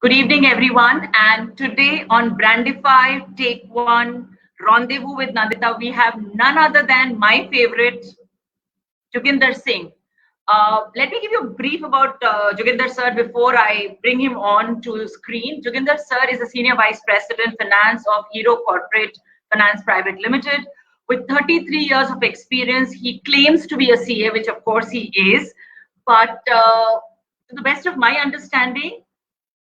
Good evening, everyone. And today on Brandify Take One Rendezvous with Nandita, we have none other than my favorite, Joginder Singh. Let me give you a brief about Joginder sir before I bring him on to screen. Joginder sir is a Senior Vice President Finance of Hero Corporate Finance Private Limited. With 33 years of experience, he claims to be a CA, which of course he is. But to the best of my understanding,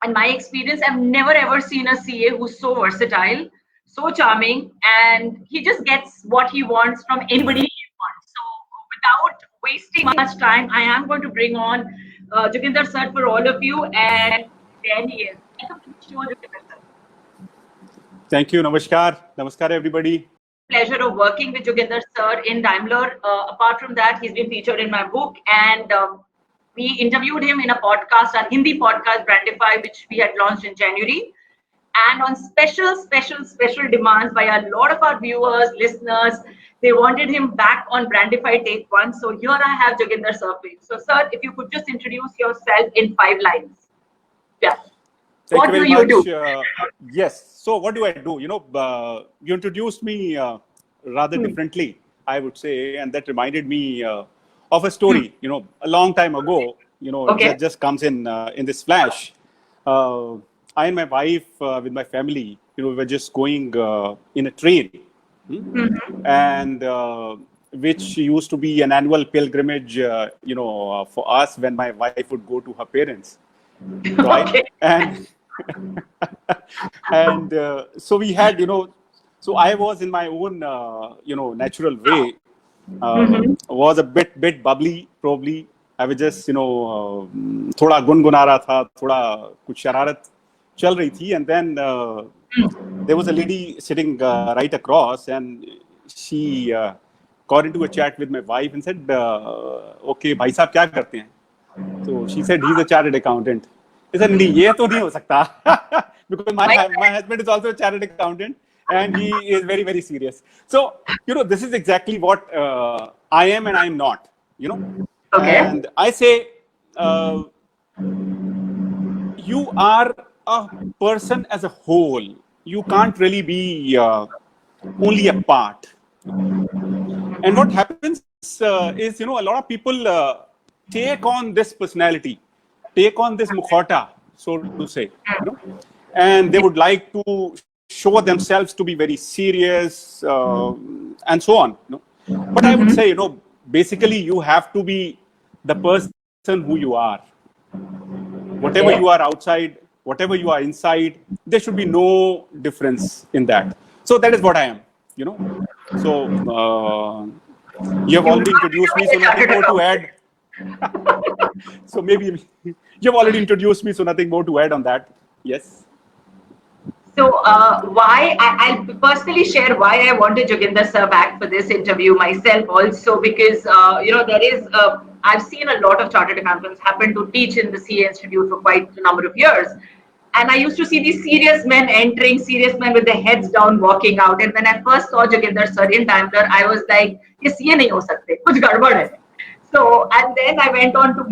and my experience, I've never ever seen a CA who's so versatile, so charming, and he just gets what he wants from anybody he wants. So, without wasting much time, I am going to bring on Joginder sir for all of you, and there he is. Welcome to the show, Joginder sir. Thank you. Namaskar. Namaskar, everybody. Pleasure of working with Joginder sir in Daimler. Apart from that, he's been featured in my book, and we interviewed him in a podcast, a Hindi podcast, Brandify, which we had launched in January. And on special demands by a lot of our viewers, listeners, they wanted him back on Brandify Take One. So here I have Joginder sir. So, sir, if you could just introduce yourself in 5 lines. Yeah. Thank What you very do you much. do? Yes. So what do I do? You introduced me rather differently, I would say, and that reminded me of a story. A long time ago. Okay. It just comes in this flash. I and my wife, with my family, we were just going in a train, and which used to be an annual pilgrimage, for us when my wife would go to her parents, right? Okay. And so we had, so I was in my own, natural way, was a bit bubbly, probably. I was just, थोड़ा गुनगुना रहा था, थोड़ा कुछ शरारत चल रही थी, and then there was a lady sitting right across, and she got into a chat with my wife and said, okay, भाई साहब क्या करते हैं? So she said, he's a chartered accountant. I said, नहीं, ये तो नहीं हो सकता, because my husband is also a chartered accountant, and he is very, very serious. So, this is exactly what I am and I'm not, Okay. And I say, you are a person as a whole. You can't really be only a part. And what happens is, a lot of people take on this personality, take on this mukhota, so to say, and they would like to show themselves to be very serious, and so on. But I would say, basically you have to be the person who you are. Whatever you are outside, whatever you are inside, there should be no difference in that. So that is what I am, So you have already introduced me, so nothing more to add. So maybe you have already introduced me, so nothing more to add on that. Yes. So I'll personally share why I wanted Joginder sir back for this interview myself also, because there is I've seen a lot of chartered accountants happen to teach in the CA Institute for quite a number of years, and I used to see these serious men entering, serious men with their heads down walking out. And when I first saw Joginder sir in Daimler, I was like, ये CA नहीं हो सकते, कुछ गड़बड़ है. So, and then I went on to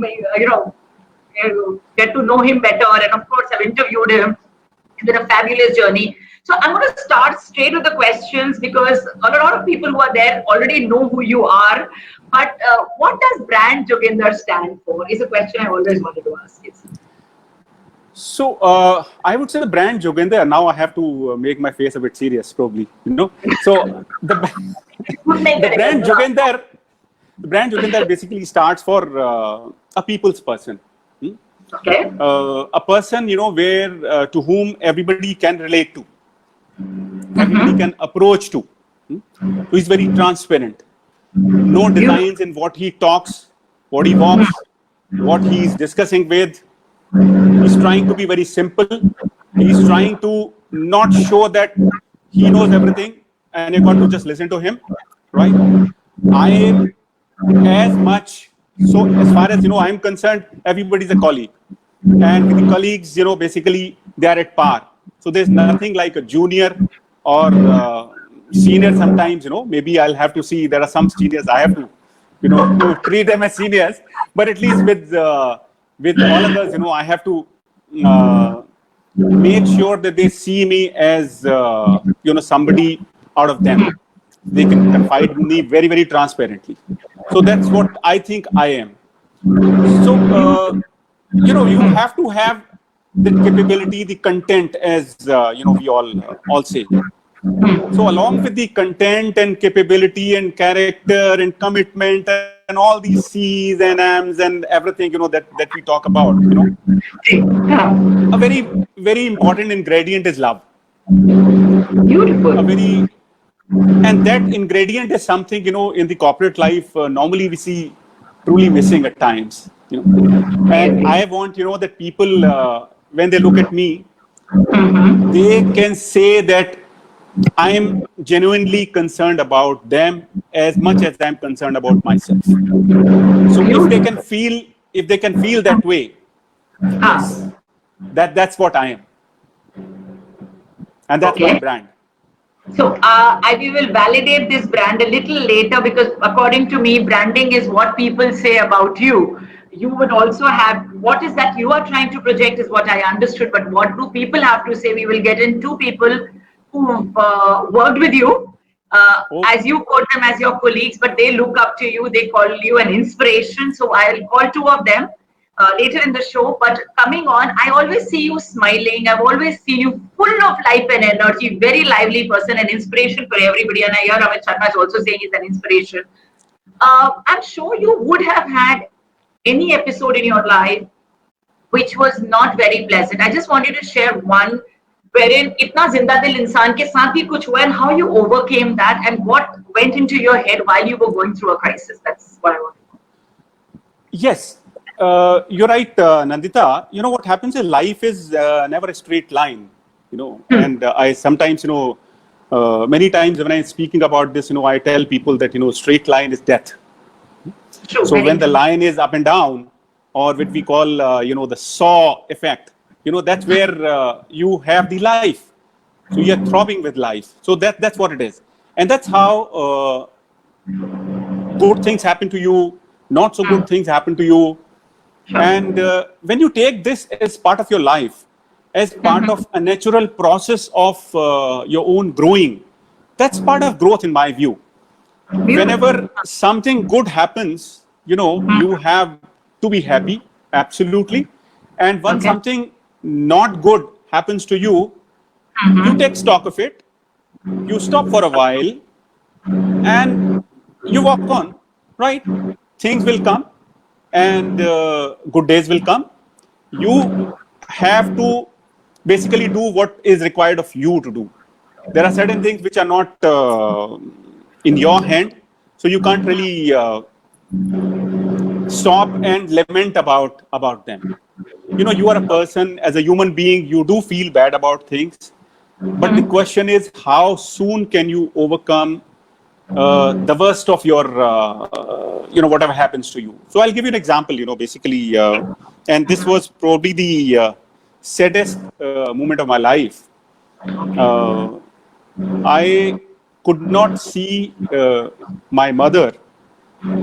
get to know him better, and of course I've interviewed him. It's been a fabulous journey. So I'm going to start straight with the questions, because a lot of people who are there already know who you are. But what does brand Joginder stand for? Is a question I always wanted to ask you. So I would say the brand Joginder. Now I have to make my face a bit serious, probably. So the brand Joginder basically starts for a people's person. Okay. A person, where to whom everybody can relate to, everybody can approach to, who is very transparent. No designs in what he talks, what he walks, what he is discussing with. He's trying to be very simple. He's trying to not show that he knows everything and you got to just listen to him, right? I am as much, so as far as I'm concerned, everybody's a colleague, and with the colleagues, basically they are at par. So there's nothing like a junior or senior. Sometimes, maybe I'll have to see, there are some seniors I have to, to treat them as seniors, but at least with all of us, I have to make sure that they see me as somebody out of them. They can confide in me very, very transparently. So that's what I think I am. So you have to have the capability, the content, as we all say. So along with the content and capability and character and commitment and all these C's and M's and everything, that we talk about, a very, very important ingredient is love. Beautiful. And that ingredient is something, in the corporate life, normally we see truly missing at times, And I want, that people, when they look at me, they can say that I am genuinely concerned about them as much as I'm concerned about myself. So if they can feel that way, yes, that's what I am, and that's my brand. So we will validate this brand a little later, because according to me, branding is what people say about you. You would also have what is that you are trying to project is what I understood, but what do people have to say? We will get in two people who worked with you, as you quote them as your colleagues, but they look up to you. They call you an inspiration. So I'll call two of them later in the show. But coming on, I always see you smiling. I've always seen you full of life and energy, very lively person, an inspiration for everybody. And I hear Amit Sharma is also saying he's an inspiration. I'm sure you would have had any episode in your life which was not very pleasant. I just wanted to share one wherein itna zinda dil insaan ke saath bhi kuch hua, and how you overcame that and what went into your head while you were going through a crisis. That's what I want to know. Yes. You're right, Nandita. What happens in life is never a straight line, and I sometimes, many times when I'm speaking about this, I tell people that, straight line is death. True, so when the line is up and down, or what we call, the saw effect, that's where you have the life. So you're throbbing with life. So that's what it is. And that's how good things happen to you, not so good things happen to you. And when you take this as part of your life, as part of a natural process of your own growing, that's part of growth in my view. Whenever something good happens, you have to be happy, absolutely. And when something not good happens to you, you take stock of it, you stop for a while, and you walk on, right? Things will come, and good days will come. You have to basically do what is required of you to do. There are certain things which are not in your hand, so you can't really stop and lament about them. You are a person, as a human being, you do feel bad about things, but the question is, how soon can you overcome the worst of your, whatever happens to you. So I'll give you an example, basically, and this was probably the saddest moment of my life. I could not see my mother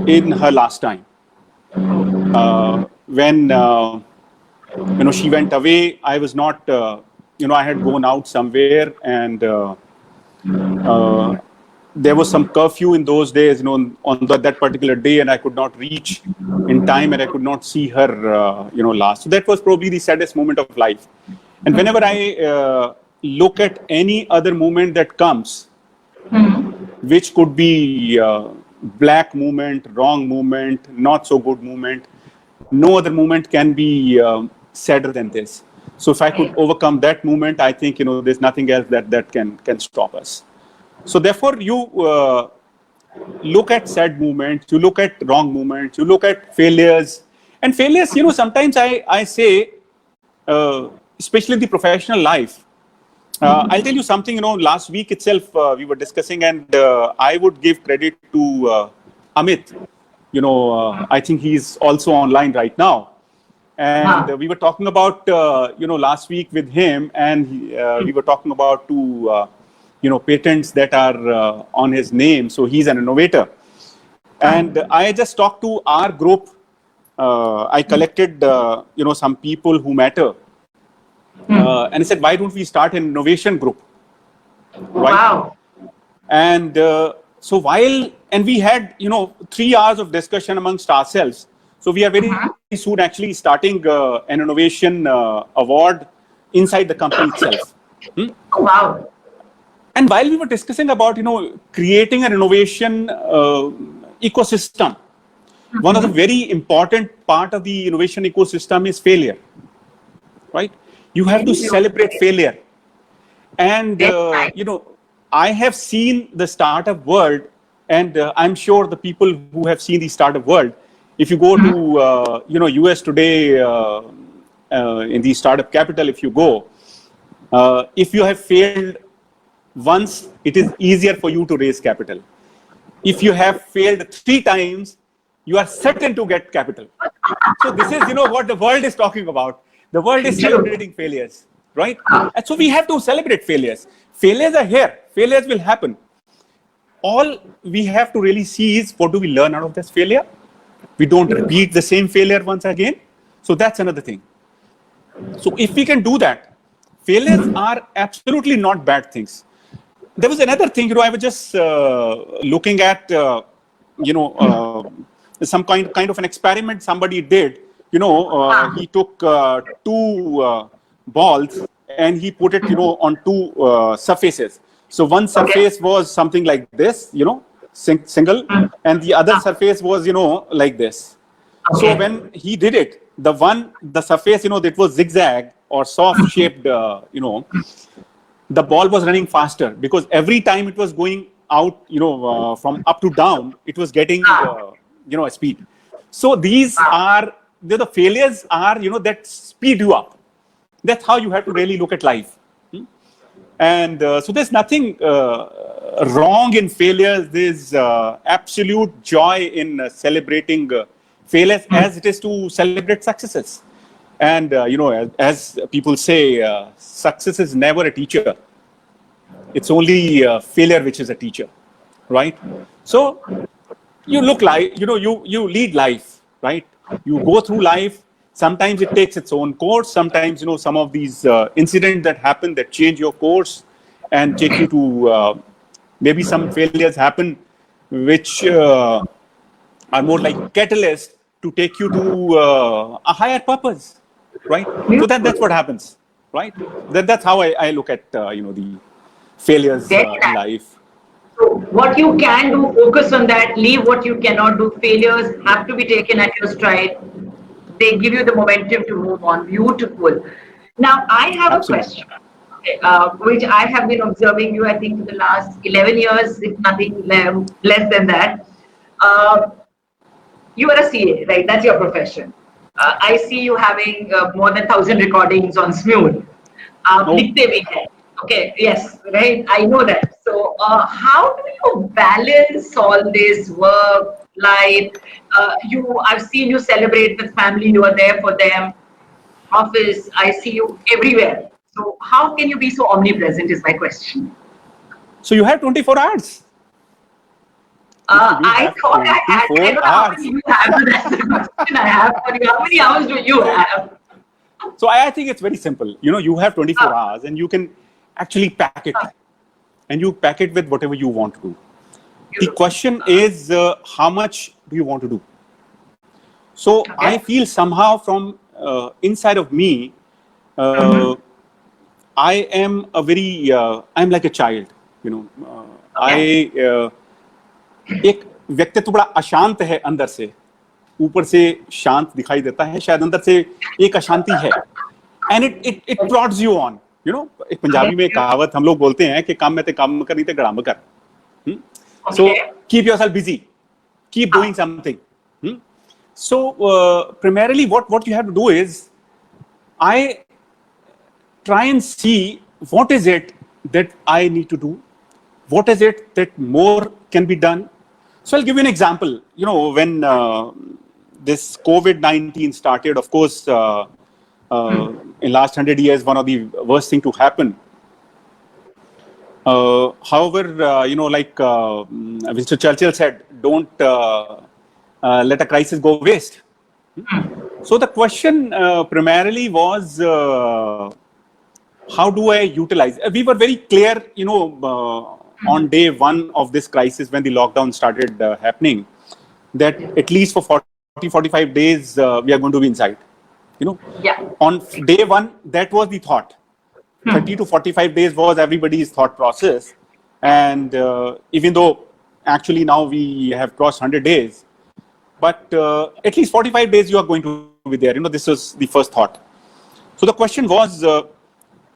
in her last time. When, she went away, I was not, I had gone out somewhere, and there was some curfew in those days, on that particular day, and I could not reach in time, and I could not see her, last. So that was probably the saddest moment of life. And whenever I look at any other moment that comes, which could be black moment, wrong moment, not so good moment, no other moment can be sadder than this. So if I could overcome that moment, I think, there's nothing else that can stop us. So therefore, you look at sad moments, you look at wrong moments, you look at failures. And failures, sometimes I say, especially in the professional life, I'll tell you something, last week itself, we were discussing, and I would give credit to Amit. I think he's also online right now. And we were talking about, last week with him, and we were talking about two, patents that are on his name. So he's an innovator. And I just talked to our group. I collected, some people who matter. And he said, why don't we start an innovation group? Right? Wow. And so and we had, 3 hours of discussion amongst ourselves. So we are very soon actually starting an innovation award inside the company itself. Wow. And while we were discussing about, creating an innovation ecosystem, one of the very important part of the innovation ecosystem is failure, right? You have to celebrate failure. And, I have seen the startup world, and I'm sure the people who have seen the startup world, if you go to, US today, in the startup capital, if you go, if you have failed once, it is easier for you to raise capital. If you have failed 3 times, you are certain to get capital. So this is, what the world is talking about. The world is celebrating failures, right? And so we have to celebrate failures. Failures are here. Failures will happen. All we have to really see is, what do we learn out of this failure? We don't repeat the same failure once again. So that's another thing. So if we can do that, failures are absolutely not bad things. There was another thing, I was just looking at, some kind of an experiment somebody did. He took 2 balls and he put it, on 2 surfaces. So one surface was something like this, single, and the other surface was, like this. So when he did it, the surface, that was zigzag or soft shaped, the ball was running faster, because every time it was going out, from up to down, it was getting, a speed. So these are, the failures are, that speed you up. That's how you have to really look at life. And so there's nothing wrong in failures. There's absolute joy in celebrating failures, as it is to celebrate successes. And, as people say, success is never a teacher. It's only failure which is a teacher, right? So you look like, you lead life, right? You go through life. Sometimes it takes its own course. Sometimes, some of these incidents that happen that change your course and take you to, maybe some failures happen which are more like catalyst to take you to a higher purpose, right? So that's what happens, right? That's how I look at, the failures in life. So what you can do, focus on that, leave what you cannot do. Failures have to be taken at your stride. They give you the momentum to move on. Beautiful. Now, I have a question, which I have been observing you, I think, for the last 11 years, if nothing less than that. You are a CA, right? That's your profession. I see you having more than 1,000 recordings on Smule. Okay, yes, right. I know that. So, how do you balance all this work, life? I've seen you celebrate with family. You are there for them. Office, I see you everywhere. So, how can you be so omnipresent? Is my question. So you have 24 hours. I thought I had. I don't know how many you have. That's the question I have for you. How many hours do you have? So I think it's very simple. You have 24 hours, and you can actually pack it, and you pack it with whatever you want to do. The question is, how much do you want to do? So I feel somehow from inside of me, I am I'm like a child. एक व्यक्तित्व बड़ा अशांत है अंदर से, ऊपर से शांत दिखाई देता है, शायद अंदर से एक अशांति है, and it prods you on. एक पंजाबी में कहावत हम लोग बोलते हैं कि काम में ते काम कर नहीं ते गड़ाम कर. So keep yourself busy, keep doing something. So primarily what you have to do is, I try and see what is it that I need to do, what is it that more can be done. So I'll give you an example. When this COVID-19 started, of course, in last 100 years, one of the worst thing to happen. However, like Mr. Churchill said, don't let a crisis go waste. So the question primarily was, how do I utilize? We were very clear, on day one of this crisis when the lockdown started happening, that at least for 40-45 days we are going to be inside. Yeah. On day one, that was the thought. 30 to 45 days was everybody's thought process, and even though actually now we have crossed 100 days, but at least 45 days you are going to be there. This was the first thought. So the question was,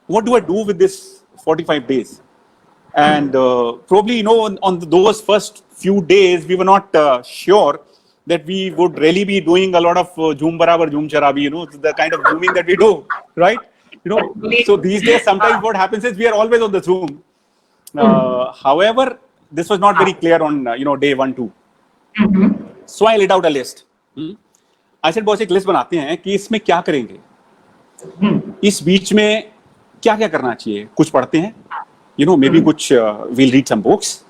what do I do with this 45 days? And probably, on those first few days, we were not sure that we would really be doing a lot of Zoom Barabar, Zoom Charabi, the kind of Zooming that we do, right? So these days, sometimes what happens is we are always on the Zoom. However, this was not very clear on, day 1, 2. So I laid out a list. I said, boss, एक list बनाते हैं कि इसमें क्या करेंगे, इस बीच में क्या क्या करना चाहिए. कुछ पढ़ते हैं, maybe कुछ we'll read some books,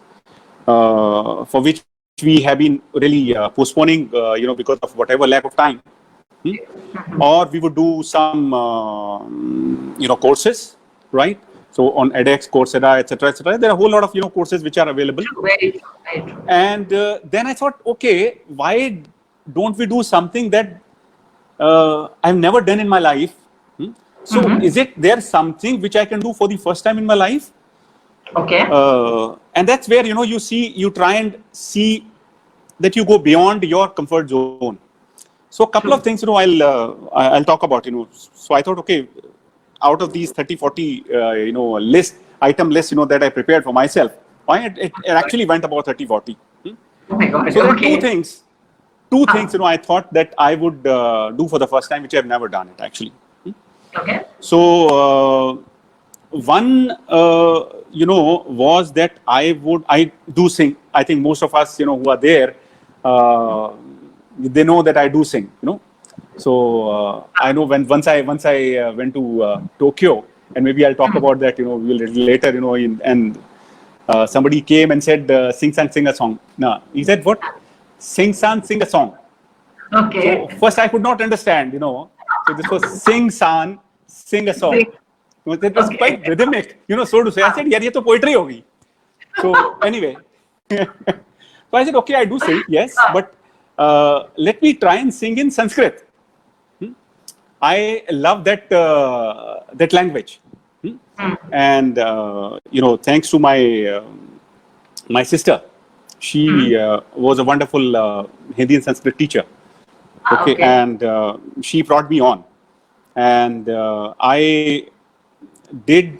for which we have been really postponing, because of whatever lack of time. Or we would do some, courses, right? So on edX, Coursera, etc., there are a whole lot of courses which are available. Very true. And then I thought, okay, why don't we do something that I've never done in my life? So is it there something which I can do for the first time in my life? Okay. And that's where you try and see that you go beyond your comfort zone. So a couple of things I'll talk about. So I thought, okay, out of these 30-40 item list that I prepared for myself, why it actually went about 30-40. Oh my God. So Okay. two things I thought that I would do for the first time, which I've never done it actually. Okay. So one was that I do sing. I think most of us who are there, they know that I do sing. So I know once I went to Tokyo, and maybe I'll talk about that later. And somebody came and said, sing a song. No, he said, what? Sing a song. Okay. So first I could not understand. So this was sing a song. It was quite rhythmic, so to say. I said, yeah, ये तो poetry होगी. So anyway, so I said, okay, I do sing, yes, but let me try and sing in Sanskrit. I love that language, and thanks to my sister, she was a wonderful Hindi and Sanskrit teacher. Okay, and she brought me on, and I did.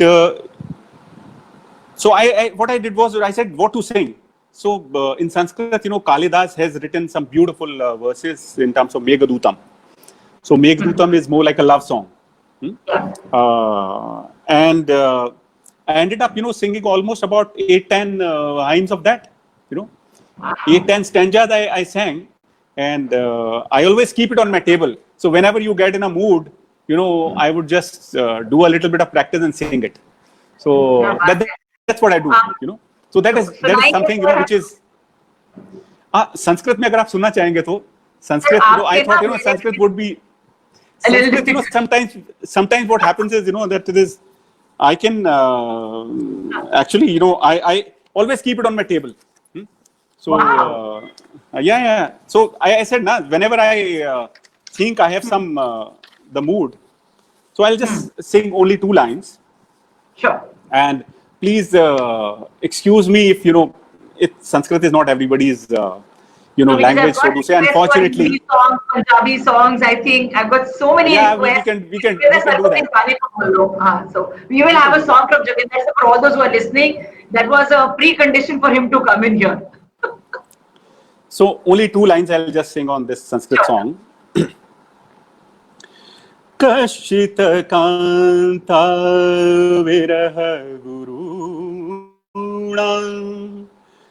So what I did was I said what to sing. So in Sanskrit, Kalidas has written some beautiful verses in terms of Meghadutam. So Meghadutam is more like a love song, and I ended up singing almost about 8-10 hymns of that. 8-10 stanzas I sang, and I always keep it on my table. So whenever you get in a mood, I would just do a little bit of practice and sing it. So that's what I do. So that is something which is Sanskrit. में अगर आप सुनना चाहेंगे तो Sanskrit, I thought Sanskrit would be Sanskrit. Sometimes what happens is that this I can actually I always keep it on my table. So yeah. So I said whenever I think I have some the mood, so I'll just sing only 2 lines. Sure. And please excuse me if Sanskrit is not everybody's language, so to say. Unfortunately, songs, Punjabi songs. I think I've got so many requests. we can do that. So we will have a song from Joginder for all those who are listening. That was a precondition for him to come in here. So only 2 lines I'll just sing on this Sanskrit song. Kashit kanta virah guruna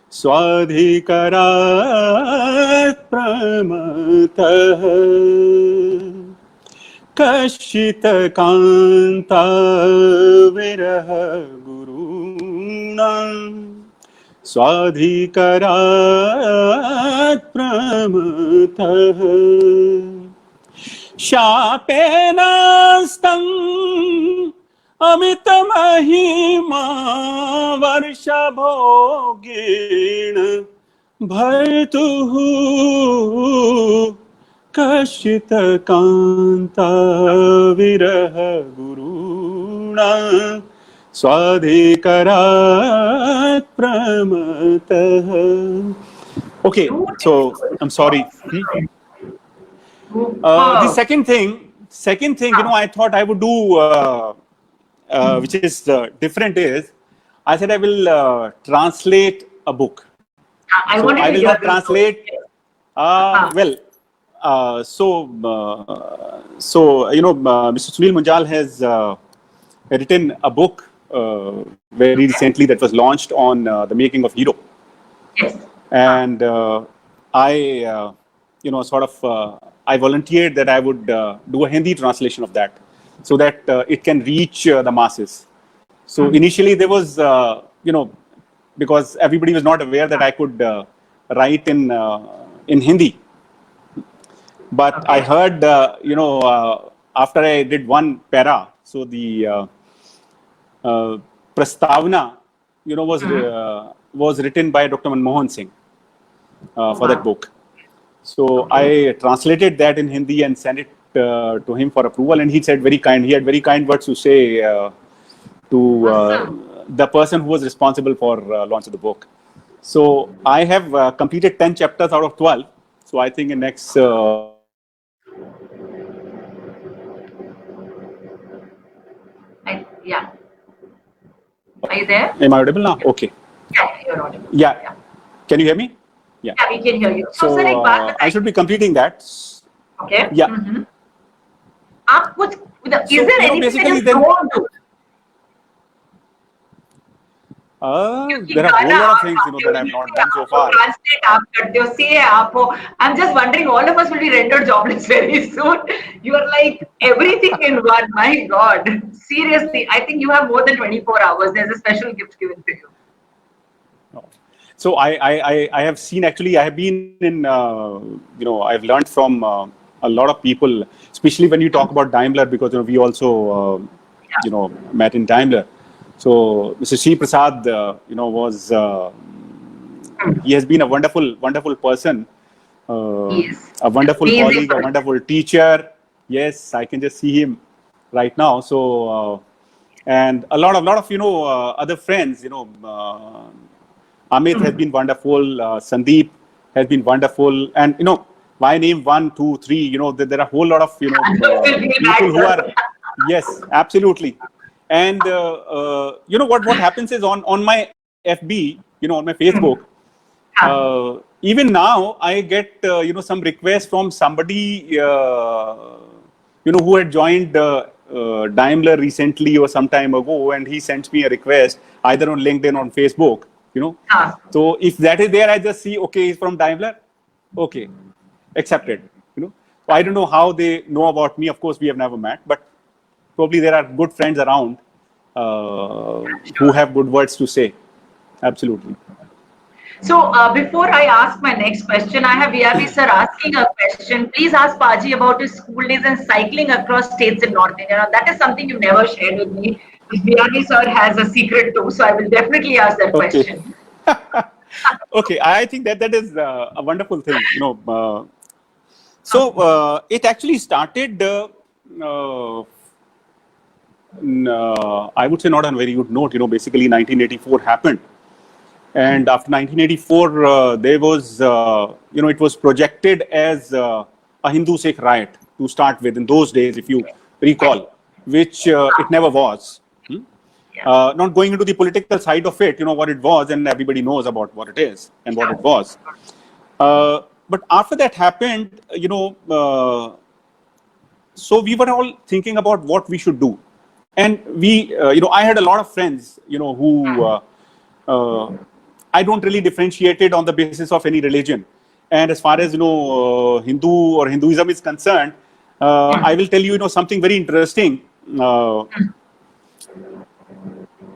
swadhikarat pramatah. Kashit kanta virah guruna swadhikarat pramatah. Shapenastam Amit महिमा वर्षभोगेण भर्तुः कश्चित् कान्ता विरह गुरुणा स्वाधिकरात् प्रमतः. Okay, so I'm sorry. The second thing, I thought I would do, which is different, is I said I will translate a book. I So wanted I to will hear not this. translate. Well, Mr. Sunil Munjal has written a book very recently that was launched on the making of Hero. Yes. And I, I volunteered that I would do a Hindi translation of that, so that it can reach the masses. So initially there was, because everybody was not aware that I could write in Hindi. But I heard, after I did one para, so the Prastavna, was written by Dr. Manmohan Singh for that book. So I translated that in Hindi and sent it to him for approval, and he said he had very kind words to say to the person who was responsible for launch of the book. So I have completed 10 chapters out of 12. So I think in next Yeah. Are you there? Am I audible now? Okay. Yeah, you're audible. Yeah. Can you hear me? Yeah. Yeah, we can hear you. So sir, एक बात I बताइए. should be completing that. Okay. Yeah. आप कुछ, is there anything that basically you then- don't do? there are a whole lot of things that I have not done so far. Translate आप करते हो, CA आप हो. I'm just wondering, all of us will be rendered jobless very soon. You are like everything in one. My God, seriously, I think you have more than 24 hours. There's a special gift given to you. So I have seen, actually I have been in I've learned from a lot of people, especially when you talk about Daimler, because we also met in Daimler. So Mr. Shri Prasad, was he has been a wonderful person, Yes. a wonderful Amazing colleague, a person. wonderful teacher. Yes, I can just see him right now. So and a lot of other friends. Amit has been wonderful. Sandeep has been wonderful, and why name 1, 2, 3? There are a whole lot of people who are. Yes, absolutely. And what happens is on my FB, on my Facebook, even now I get some requests from somebody who had joined Daimler recently or some time ago, and he sends me a request either on LinkedIn or on Facebook. So if that is there, I just see, okay, he's from Daimler, okay, accepted. So I don't know how they know about me. Of course, we have never met, but probably there are good friends around who have good words to say. Absolutely. So before I ask my next question, I have VRV sir asking a question. Please ask Paji about his school days and cycling across states in North India. Now, that is something you never shared with me. VRV sir has a secret too, so I will definitely ask that question. Okay, I think that is a wonderful thing. So it actually started. I would say not on a very good note. Basically 1984 happened, and after 1984, there was, it was projected as a Hindu-Sikh riot to start with in those days, if you recall, which it never was. Not going into the political side of it, what it was, and everybody knows about what it is and what it was. But after that happened, so we were all thinking about what we should do. And we, I had a lot of friends, who I don't really differentiate it on the basis of any religion. And as far as, Hindu or Hinduism is concerned, I will tell you, something very interesting.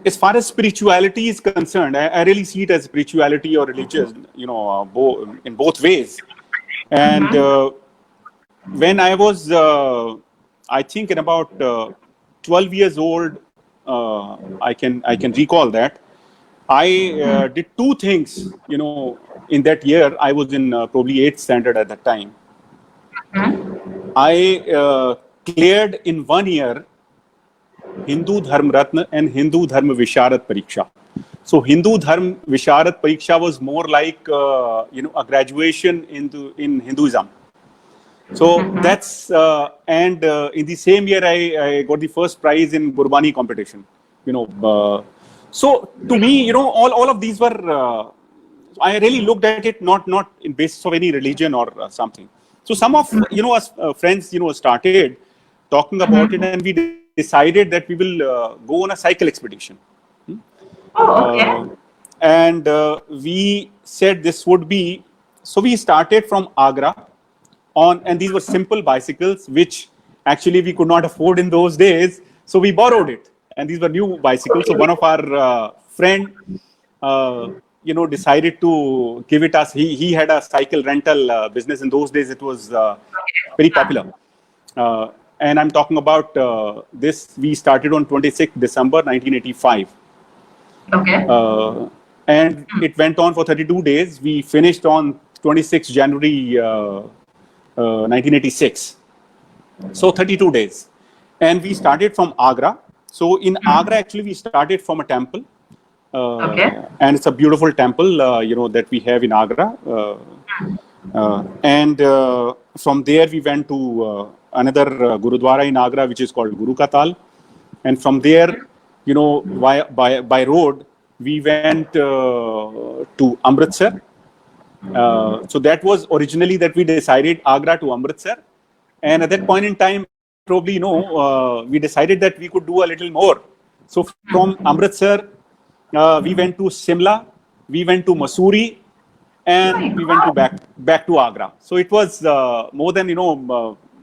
As far as spirituality is concerned, I really see it as spirituality or religion, in both ways. And when I was, I think in about 12 years old, I can recall that I did two things. In that year, I was in probably 8th standard at that time. I cleared in 1 year Hindu Dharm Ratna and Hindu Dharma Visharad Pariksha. So Hindu Dharma Visharad Pariksha was more like a graduation in Hinduism. So that's and in the same year I got the first prize in Gurbani competition. So to me, all of these were. I really looked at it not in basis of any religion or something. So some of us friends started talking about it, and we decided that we will go on a cycle expedition. Oh, okay. And we said this would be. So we started from Agra and these were simple bicycles, which actually we could not afford in those days. So we borrowed it, and these were new bicycles. So one of our friend, decided to give it us. He had a cycle rental business in those days. It was very popular. And I'm talking about this. We started on 26th December 1985. Okay. And it went on for 32 days. We finished on 26th January 1986. So 32 days. And we started from Agra. So in Agra, actually, we started from a temple. And it's a beautiful temple, that we have in Agra. And from there, we went to another Gurudwara in Agra, which is called Guru Ka Tal. And from there, by road, we went to Amritsar. So that was originally that we decided Agra to Amritsar. And at that point in time, probably, we decided that we could do a little more. So from Amritsar, we went to Simla, we went to Mussoorie, and we went to back to Agra. So it was more than,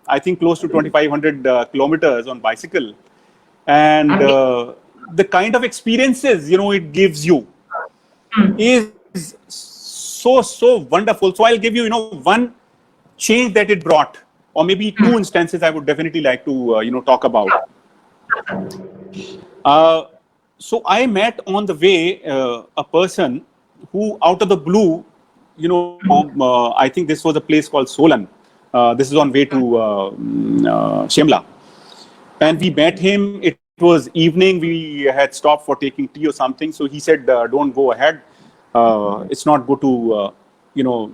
I think close to 2,500 kilometers on bicycle. And the kind of experiences, it gives you is so wonderful. So I'll give you, one change that it brought, or maybe two instances I would definitely like to, talk about. So I met on the way a person who, out of the blue, I think this was a place called Solan. This is on way to Shimla. And we met him. It was evening. We had stopped for taking tea or something. So he said, don't go ahead. It's not good to,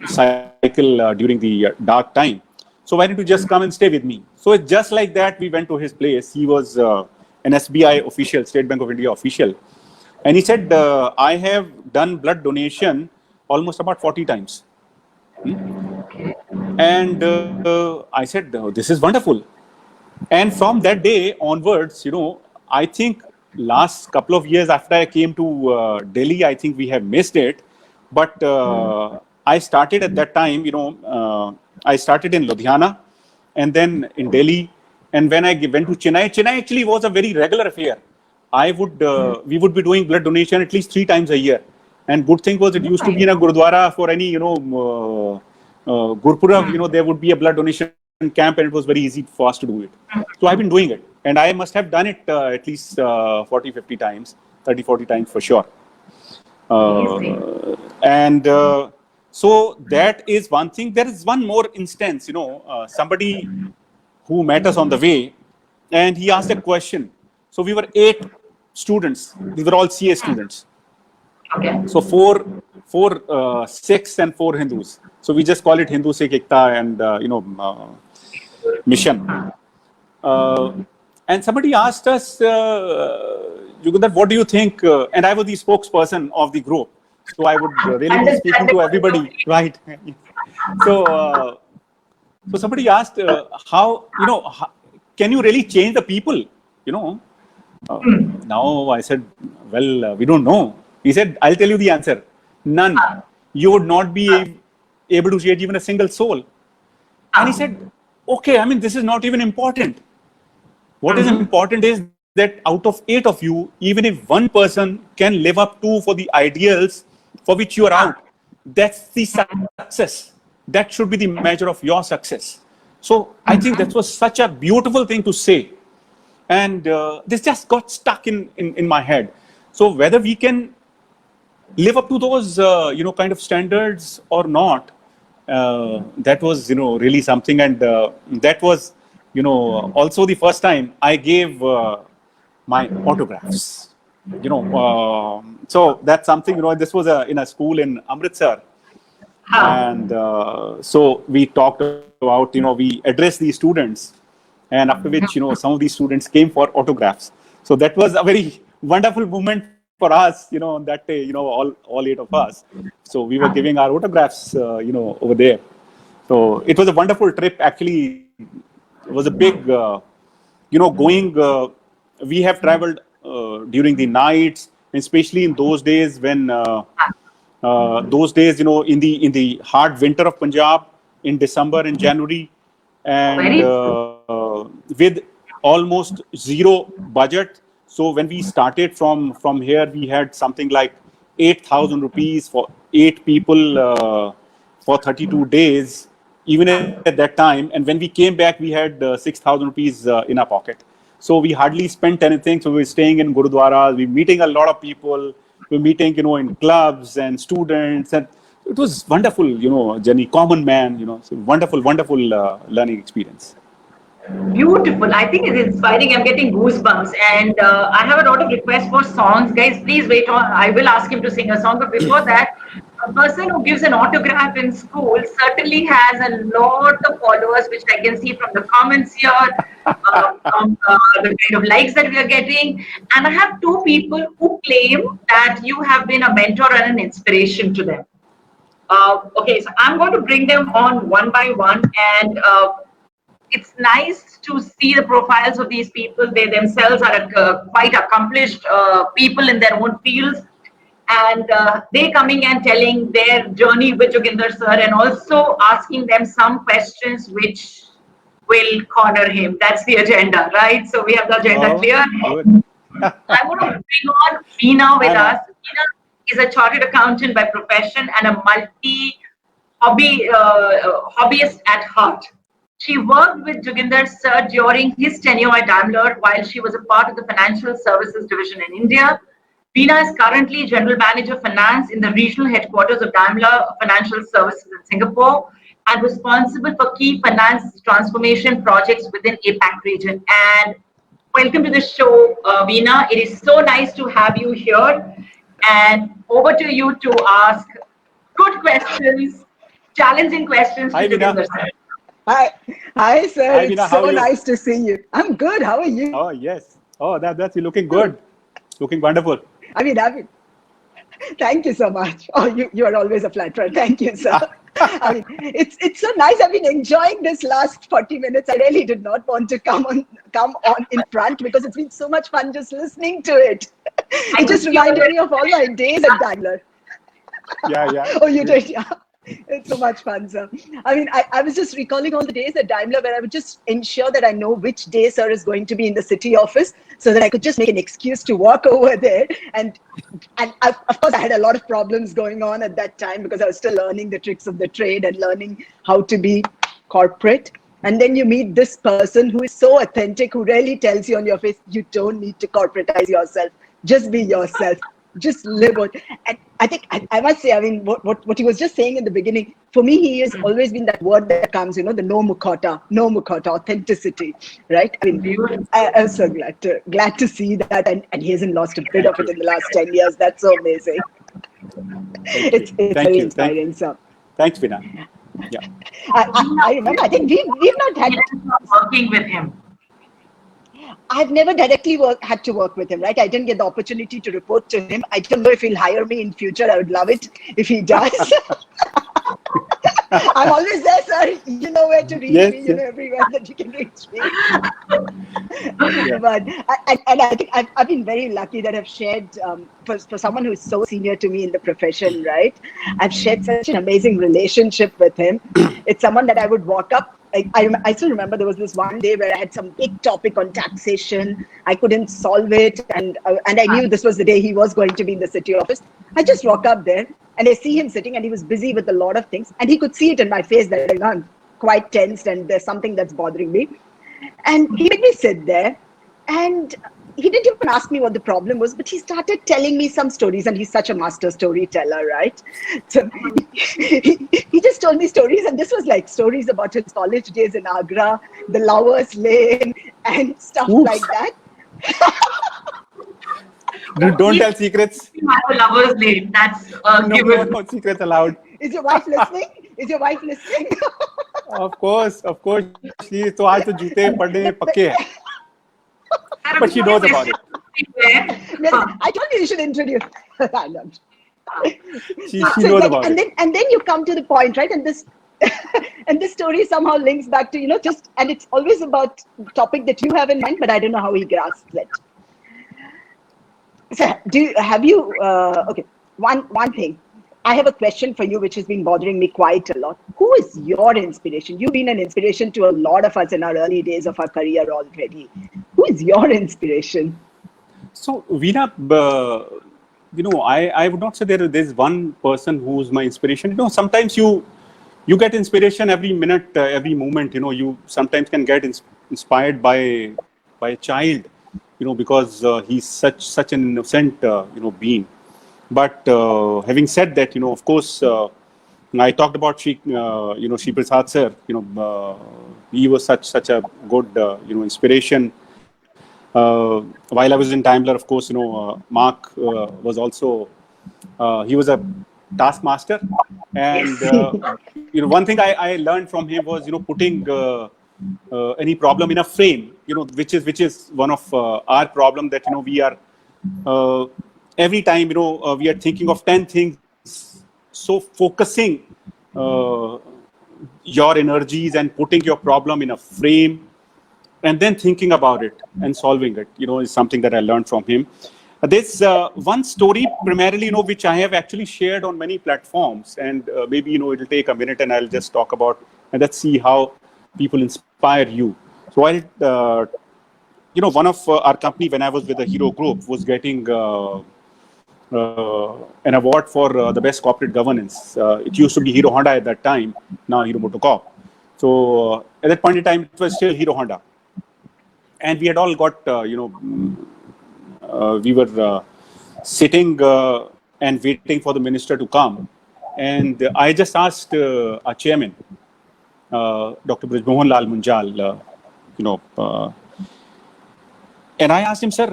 cycle during the dark time. So why don't you just come and stay with me? So it's just like that. We went to his place. He was an SBI official, State Bank of India official. And he said, I have done blood donation almost about 40 times. And I said, this is wonderful. And from that day onwards, I think last couple of years after I came to Delhi, I think we have missed it. But I started at that time, I started in Ludhiana and then in Delhi. And when I went to Chennai actually was a very regular affair. We would be doing blood donation at least 3 times a year. And good thing was it used to be in a Gurudwara for any, Gurpurab, there would be a blood donation camp, and it was very easy for us to do it. So I've been doing it. And I must have done it at least 40, 50 times, 30, 40 times for sure. And so that is one thing. There is one more instance, somebody who met us on the way, and he asked a question. So we were 8 students. These were all CA students. So 4 Sikhs and 4 Hindus. So we just call it Hindu Sikh Ekta and mission. And somebody asked us, Yugandhar, what do you think? And I was the spokesperson of the group. So I would really be speaking to everybody, right? So somebody asked, how, can you really change the people? Now I said, well, we don't know. He said, I'll tell you the answer. None. You would not be able to change even a single soul. And he said, okay, I mean, this is not even important. What is important is that out of 8 of you, even if one person can live up to for the ideals for which you are out, that's the success. That should be the measure of your success. So I think that was such a beautiful thing to say. And this just got stuck in my head. So whether we can live up to those, kind of standards or not, that was, really something. And that was, also the first time I gave my autographs. So that's something, this was in a school in Amritsar. And so we talked about, we addressed these students, and after which, some of these students came for autographs. So that was a very wonderful moment for us, on that day, all 8 of us. So we were giving our autographs, over there. So it was a wonderful trip. Actually, it was a big, going, we have traveled during the nights, especially in those days when, in the hard winter of Punjab in December and January, and with almost zero budget. So when we started from here, we had something like 8,000 rupees for 8 people for 32 days, even at that time. And when we came back, we had 6,000 rupees in our pocket. So we hardly spent anything. So we were staying in Gurudwaras, we were meeting a lot of people, we were meeting, in clubs and students. And it was wonderful, journey, common man, so wonderful learning experience. Beautiful. I think it's inspiring. I'm getting goosebumps. And I have a lot of requests for songs. Guys, please wait on. I will ask him to sing a song. But before that, a person who gives an autograph in school certainly has a lot of followers, which I can see from the comments here, from the kind of likes that we are getting. And I have 2 people who claim that you have been a mentor and an inspiration to them. Okay, so I'm going to bring them on one by one. And it's nice to see the profiles of these people. They themselves are quite accomplished people in their own fields. And they coming and telling their journey with Joginder sir, and also asking them some questions which will corner him. That's the agenda, right? So we have the agenda clear. I want to bring on Veena with us. Veena is a chartered accountant by profession and a hobbyist at heart. She worked with Joginder sir during his tenure at Daimler while she was a part of the financial services division in India. Veena is currently General Manager Finance in the regional headquarters of Daimler Financial Services in Singapore and responsible for key finance transformation projects within APAC region. And welcome to the show, Veena. It is so nice to have you here. And over to you to ask good questions, challenging questions to Joginder sir. Hi, sir. Hi, Veena, it's so nice to see you. I'm good. How are you? Oh, yes. Oh, that's you looking good. Looking wonderful. I mean, thank you so much. Oh, you are always a flatterer. Thank you, sir. I mean, it's so nice. I've been enjoying this last 40 minutes. I really did not want to come on in front because it's been so much fun just listening to it. It just reminded me of all my days at Daimler. Yeah. Oh, you did, yeah. It's so much fun, sir. I mean, I was just recalling all the days at Daimler where I would just ensure that I know which day sir is going to be in the city office so that I could just make an excuse to walk over there. And of course, I had a lot of problems going on at that time because I was still learning the tricks of the trade and learning how to be corporate. And then you meet this person who is so authentic, who really tells you on your face, you don't need to corporatize yourself. Just be yourself. Just live it. And I think I must say, I mean, what he was just saying in the beginning, for me, he has always been that word that comes, the no mukata, authenticity, right? I mean, I'm so glad to see that, and he hasn't lost a bit of it in the last 10 years. That's so amazing. It's very inspiring. So, thanks, Veena. Yeah. I remember. I think we've not had working with him. I've never directly had to work with him, right? I didn't get the opportunity to report to him. I don't know if he'll hire me in future. I would love it if he does. I'm always there, sir. You know where to reach me. You know everywhere that you can reach me. But I think I've been very lucky that I've shared, for someone who's so senior to me in the profession, right? I've shared such an amazing relationship with him. It's someone that I would walk up. I still remember there was this one day where I had some big topic on taxation. I couldn't solve it. And I knew this was the day he was going to be in the city office. I just walk up there and I see him sitting and he was busy with a lot of things. And he could see it in my face that I'm quite tensed and there's something that's bothering me. And he made me sit there. And he didn't even ask me what the problem was, but he started telling me some stories, and he's such a master storyteller, right? So he just told me stories, and this was like stories about his college days in Agra, the Lovers Lane, and stuff Oof. like that. Don't tell secrets. My lover's lane. That's No, given. no secrets allowed. Is your wife listening? Is your wife listening? Of course. She तो आज तो जूते पड़ने में पक्के हैं. But she knows about it. I told you should introduce. I learned. She knows about it. And then you come to the point, right? And this and this story somehow links back to, just, and it's always about the topic that you have in mind, but I don't know how he grasps it. So okay, one thing. I have a question for you which has been bothering me quite a lot. Who is your inspiration? You've been an inspiration to a lot of us in our early days of our career already. Who is your inspiration? So, Veena, I would not say there's one person who's my inspiration. Sometimes you get inspiration every minute, every moment. You sometimes can get inspired by a child, because he's such an innocent, being. But having said that, of course, I talked about Shri Prasad sir. He was such a good, inspiration. While I was in Daimler, of course, Mark was also, he was a taskmaster. And, one thing I learned from him was, putting any problem in a frame, which is one of our problem that, we are, every time, we are thinking of 10 things. So focusing your energies and putting your problem in a frame, and then thinking about it and solving it, is something that I learned from him. There's one story primarily, which I have actually shared on many platforms, and maybe, it'll take a minute and I'll just talk about, and let's see how people inspire you. So one of our company, when I was with the Hero Group, was getting an award for the best corporate governance. It used to be Hero Honda at that time, now Hero MotoCorp. So at that point in time, it was still Hero Honda. And we had all got, we were sitting and waiting for the minister to come. And I just asked our chairman, Dr. Brij Lal Munjal, and I asked him, sir,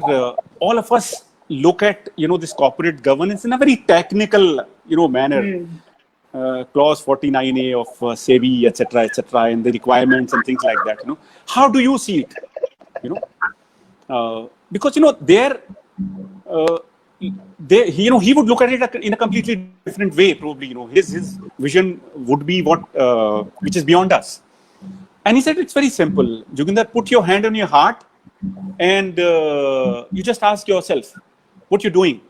all of us look at, this corporate governance in a very technical, manner. Clause 49A of SEBI, etc., and the requirements and things like that. How do you see it? Because he would look at it in a completely different way. Probably, his vision would be which is beyond us. And he said, it's very simple. Joginder, put your hand on your heart, and you just ask yourself, what you're doing,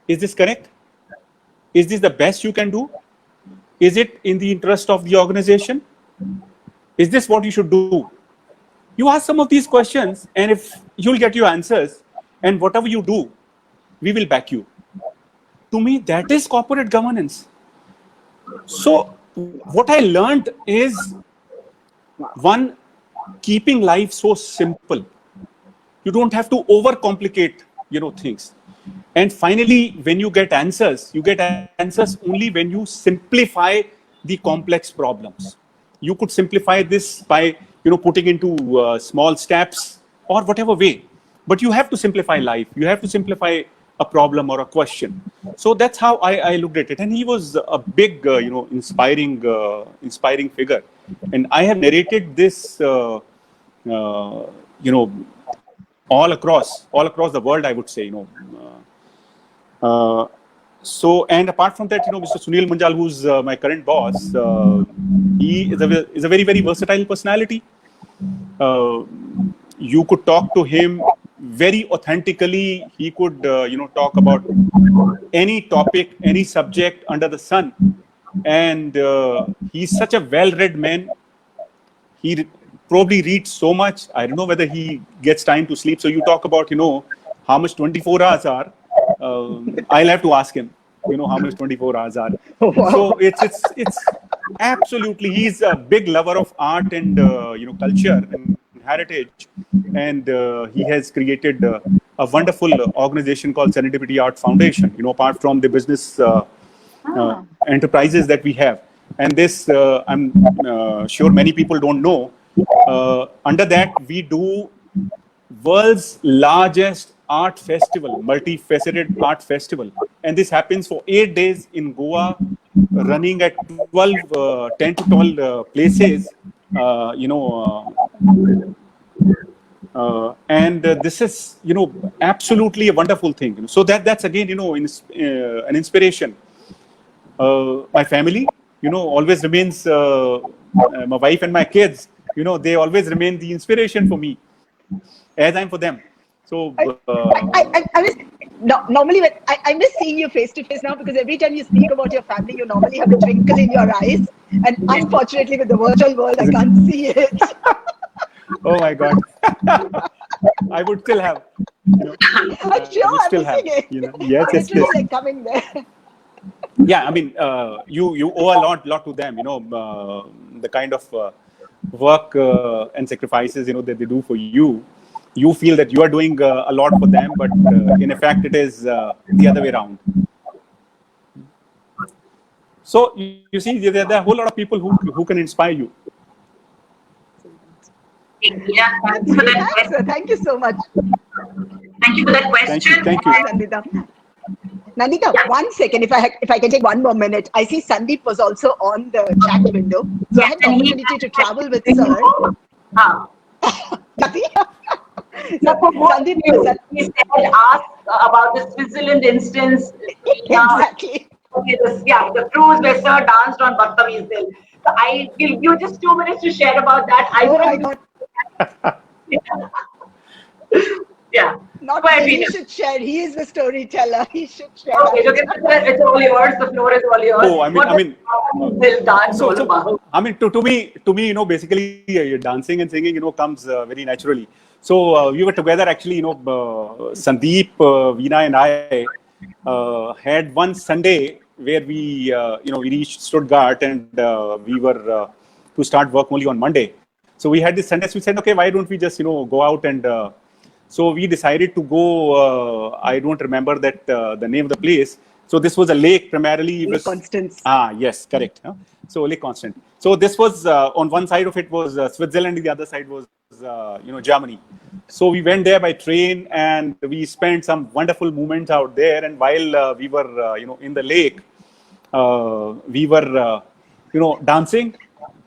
is this correct? Is this the best you can do? Is it in the interest of the organization? Is this what you should do? You ask some of these questions, and if you'll get your answers, and whatever you do, we will back you. To me, that is corporate governance. So what I learned is, one, keeping life so simple. You don't have to overcomplicate, things. And finally, when you get answers only when you simplify the complex problems. You could simplify this by, putting into small steps or whatever way. But you have to simplify life. You have to simplify a problem or a question. So that's how I looked at it. And he was a big, inspiring figure. And I have narrated this, all across the world, I would say, So, and apart from that, Mr. Sunil Munjal, who's my current boss, he is a very, very versatile personality. You could talk to him very authentically. He could, talk about any topic, any subject under the sun. And he's such a well-read man. He probably reads so much. I don't know whether he gets time to sleep. So you talk about, how much 24 hours are. I'll have to ask him, how much 24 hours are. Wow. So it's absolutely, he's a big lover of art and, culture, and heritage, and he has created a wonderful organization called Serendipity Art Foundation. Apart from the business enterprises that we have, and this I'm sure many people don't know. Under that, we do world's largest art festival, multifaceted art festival, and this happens for 8 days in Goa, running at 10 to 12 places. And this is absolutely a wonderful thing. So that's again an inspiration. My family always remains, my wife and my kids, they always remain the inspiration for me, as I'm for them. So I miss, normally when I miss seeing you face to face now, because every time you speak about your family, you normally have a twinkle in your eyes, and unfortunately with the virtual world, I can't see it. Oh my God. I would still have. I'm sure I'm missing it. Yes, it's yes. like coming there. Yeah, I mean, you owe a lot to them. The kind of work and sacrifices that they do for you. You feel that you are doing a lot for them, but in effect, it is the other way around. So you see, there are a whole lot of people who can inspire you. Yeah, thanks for that question. Thank you so much. Thank you for that question. Thank you. Nandita. Nandita, yeah. 1 second, if I can take 1 more minute. I see Sandeep was also on the chat window. So I had the opportunity to travel with sir. Sandeep, he said, ask about the Switzerland instance. Exactly. The cruise where sir danced on Bhaktavir Dil. So I give you just 2 minutes to share about that. My God. Yeah. Not he should share. He is the storyteller. He should share. Okay, it's all yours. The floor is all yours. Oh, I mean, dance all about? I mean, to me, basically, dancing and singing, comes very naturally. So we were together actually. Sandeep, Veena, and I had one Sunday where we, we reached Stuttgart, and we were to start work only on Monday. So we had this Sunday. So we said, okay, why don't we just go out and. So we decided to go. I don't remember the name of the place. So this was a lake primarily. Lake Constance. Yes, correct. So Lake Constance. So this was on one side of it was Switzerland, the other side was Germany. So we went there by train, and we spent some wonderful moments out there. And while we were in the lake, we were dancing,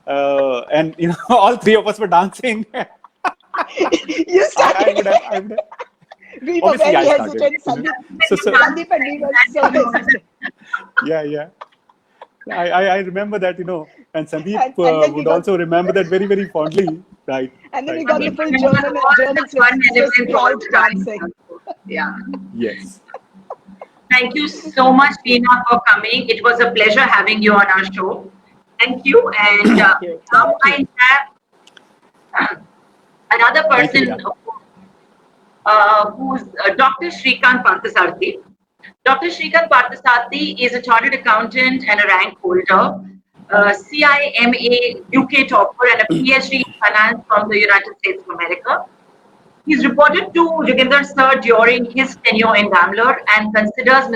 and all three of us were dancing. You started. I would have. We were very hesitant. Sandeep and we were so hesitant. Yeah. I remember that, and Sandeep would also remember that very, very fondly. Right. And then we got the full German crowd dancing. Yeah. Yes. Thank you so much, Veena, for coming. It was a pleasure having you on our show. Thank you. And now I have another person who's Dr. Shrikant Parthasarathy. Dr. Shrikant Parthasarathy is a chartered accountant and a rank holder, CIMA UK topper, and a PhD in finance from the United States of America. He's reported to Joginder Sir during his tenure in Daimler and considers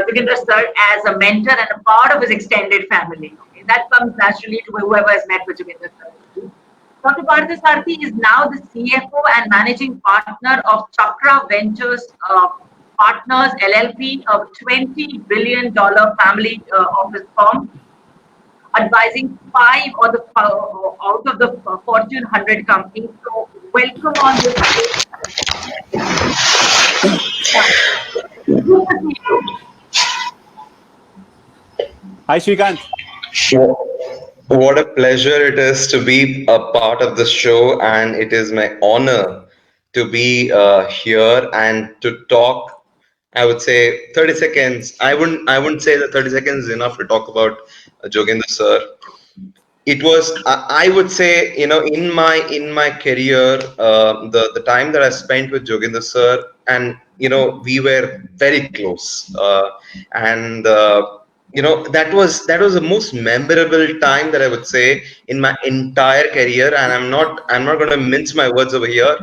Joginder Sir as a mentor and a part of his extended family. Okay? That comes naturally to whoever has met with Joginder Sir. Dr. Parthasarathy is now the CFO and managing partner of Chakra Ventures Partners LLP, a $20 billion family office firm, advising 5 out of the Fortune 100 companies. So, welcome on this. Hi, Shrikant. What a pleasure it is to be a part of the show, and it is my honor to be here and to talk. I would say 30 seconds. I wouldn't say that 30 seconds is enough to talk about Joginder Sir. It was, I would say, in my career, the time that I spent with Joginder Sir, and we were very close, and that was the most memorable time that I would say in my entire career, and I'm not going to mince my words over here.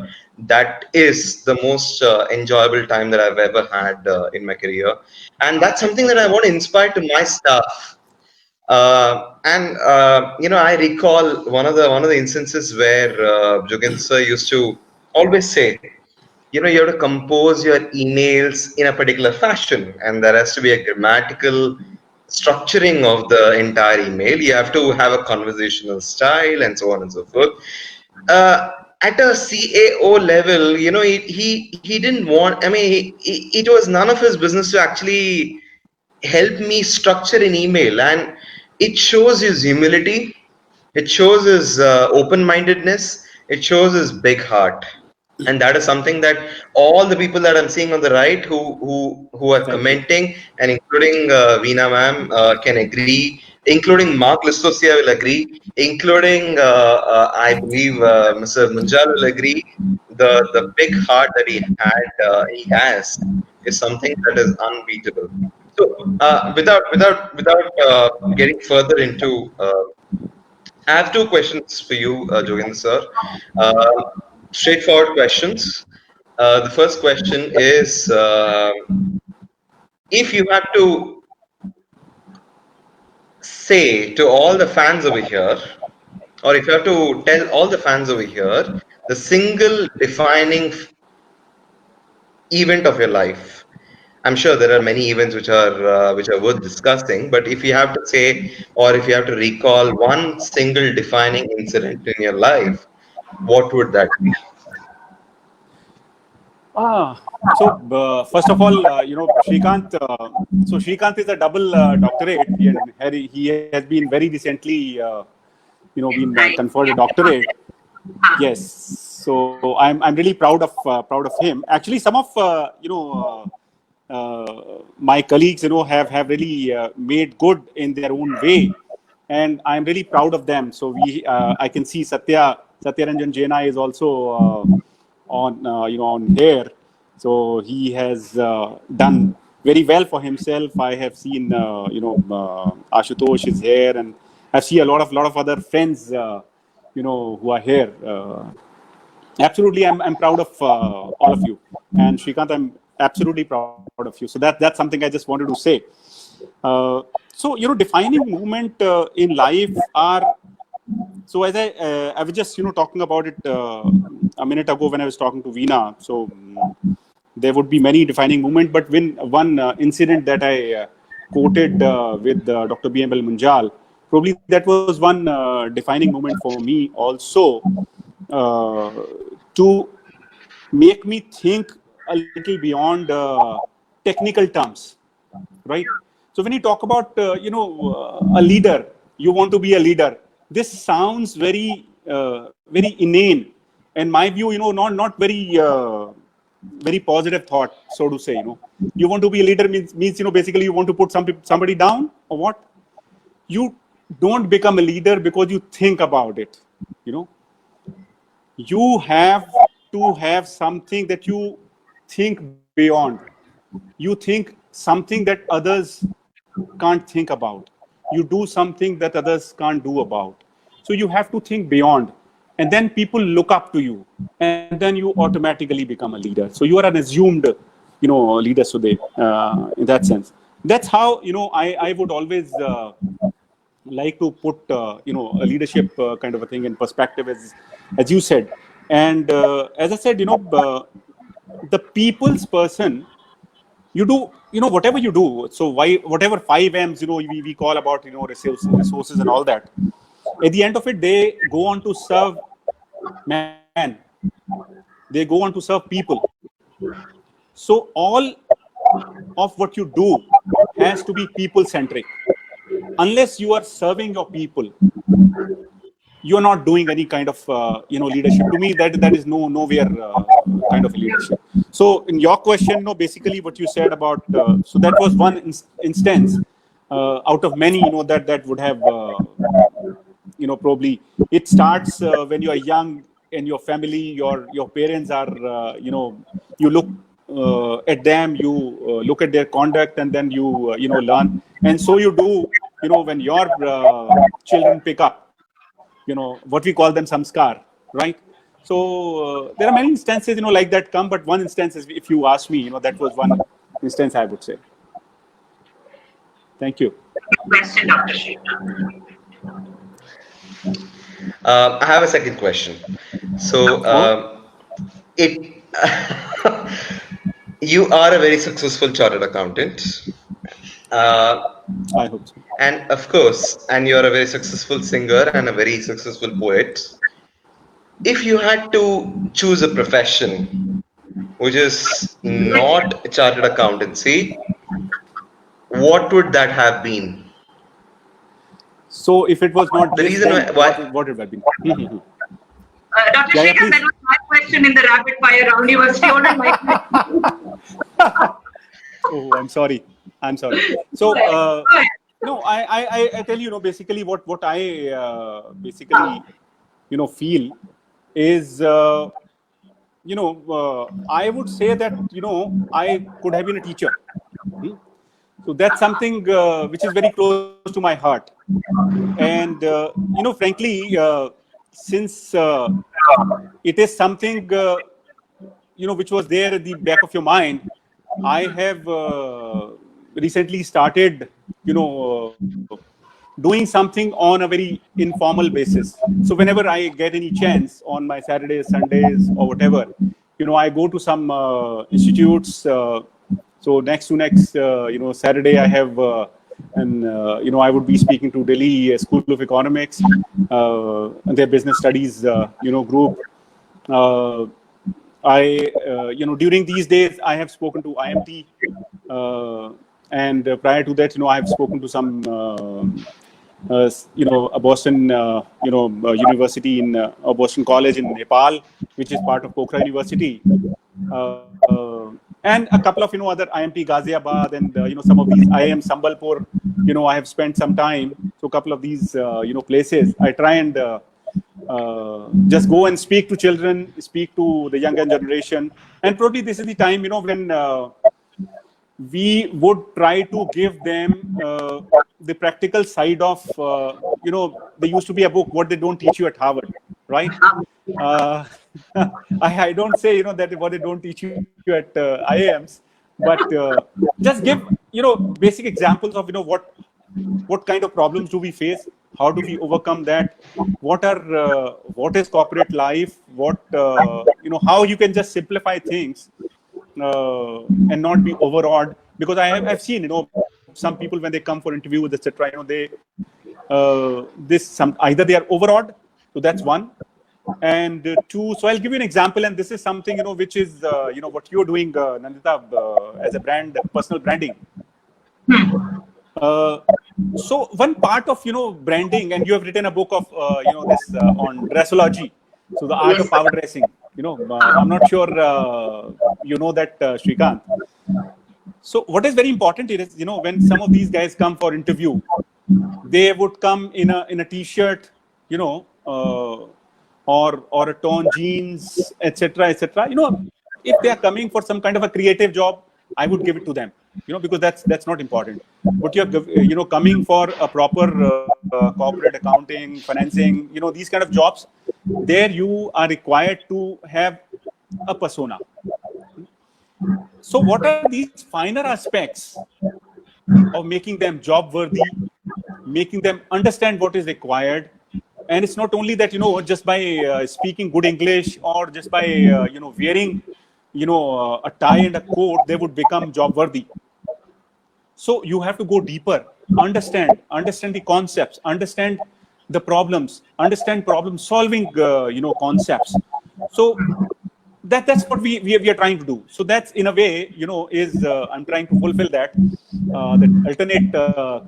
That is the most enjoyable time that I've ever had in my career, and that's something that I want to inspire to my staff. And I recall one of the instances where Jugend sir used to always say, you have to compose your emails in a particular fashion, and there has to be a grammatical structuring of the entire email. You have to have a conversational style, and so on and so forth. Uh, at a CAO level, he didn't want. I mean, it was none of his business to actually help me structure an email, and it shows his humility, it shows his open-mindedness, it shows his big heart. And that is something that all the people that I'm seeing on the right who are Thank you. commenting, and including Veena ma'am, can agree, including Mark Listosia will agree, including I believe Mr. Munjal will agree. The big heart that he has is something that is unbeatable. So without getting further into, I have two questions for you, Jogen sir. Uh, Straightforward questions. The first question is, if you had to say to all the fans over here, or if you have to tell all the fans over here, the single defining event of your life. I'm sure there are many events which are worth discussing, but if you have to say, or if you have to recall one single defining incident in your life, what would that be? First of all, Srikanth. So Srikanth is a double doctorate, and he has been very recently, been conferred a doctorate. Yes. So I'm really proud of him. Actually, some of my colleagues, have really made good in their own way, and I'm really proud of them. So I can see Satyaranjan Jaina is also on here. So he has done very well for himself. I have seen Ashutosh is here, and I see a lot of other friends who are here. Absolutely, I'm proud of all of you, and Srikanth, I'm absolutely proud of you. So that's something I just wanted to say. So defining movement in life are. So as I was just talking about it a minute ago when I was talking to Veena. So there would be many defining movement, but when one incident that I quoted with Dr. B.M.L. Munjal, probably that was one defining moment for me also, to make me think a little beyond technical terms, right? So when you talk about a leader, you want to be a leader. This sounds very very inane, and my view, not very very positive thought, so to say. You want to be a leader means basically you want to put somebody down, or what? You don't become a leader because you think about it. You have to have something that you think beyond. You think something that others can't think about. You do something that others can't do about. So you have to think beyond, and then people look up to you, and then you automatically become a leader. So you are an assumed leader today, in that sense. That's how I would always like to put a leadership kind of a thing in perspective, as you said. And as I said, the people's person, you do whatever you do. So whatever 5 M's we call about resources and all that, at the end of it, they go on to serve man, they go on to serve people. So all of what you do has to be people centric. Unless you are serving your people, you're not doing any kind of leadership. To me, that is nowhere kind of leadership. So in your question, basically what you said about, so that was one instance out of many, that would have probably, it starts when you are young, and your family, your parents are you look at them, you look at their conduct, and then you learn. And so you do, when your children pick up, what we call them samskar, right? So there are many instances, like that come, but one instance is, if you ask me, that was one instance, I would say. Thank you. Question, Dr. Srikanth. I have a second question. So, it you are a very successful chartered accountant, I hope so. and of course, and you're a very successful singer and a very successful poet. If you had to choose a profession which is not chartered accountancy, what would that have been? So if it was not The this, reason then why what would it have been? Dr. Yeah, Srikanth, please. that was my question in the rapid fire round. You were stolen my question. Oh, I'm sorry. So, no, I tell you, basically what I basically, feel is, I would say that, I could have been a teacher. Hmm? So that's something which is very close to my heart. And, frankly, since it is something, which was there at the back of your mind, I have recently started, doing something on a very informal basis. So whenever I get any chance on my Saturdays, Sundays, or whatever, I go to some institutes. So next to next, Saturday I have, I would be speaking to Delhi School of Economics, and their business studies, group. During these days, I have spoken to IMT, and prior to that, I have spoken to some, a Boston, university in Boston College in Nepal, which is part of Pokhara University, and a couple of other IMT Ghaziabad, and some of these IIM Sambalpur. I have spent some time. So a couple of these places, I try and just go and speak to children, speak to the younger generation, and probably this is the time when we would try to give them the practical side of there used to be a book, What They Don't Teach You at Harvard, right? I don't say that what they don't teach you at IIMs, but just give basic examples of what kind of problems do we face, how do we overcome that, what is corporate life, how you can just simplify things and not be overawed, because I've seen some people when they come for interviews, etc. They either they are overawed, so that's one, and two. So I'll give you an example, and this is something which is what you're doing, Nandita, as a brand, personal branding. So one part of branding, and you have written a book of this on dressology, so the art of power dressing. I'm not sure that, Srikanth. So what is very important is when some of these guys come for interview, they would come in a t-shirt, or a torn jeans, etc., etc. If they are coming for some kind of a creative job, I would give it to them, because that's not important. But you're coming for a proper corporate accounting, financing, these kind of jobs, there you are required to have a persona. So what are these finer aspects of making them job worthy, making them understand what is required? And it's not only that, just by speaking good English, or just by, wearing, a tie and a coat, they would become job worthy. So you have to go deeper, understand the concepts, understand the problems, understand problem solving, concepts. So that's what we are trying to do. So that's, in a way, is I'm trying to fulfill that alternate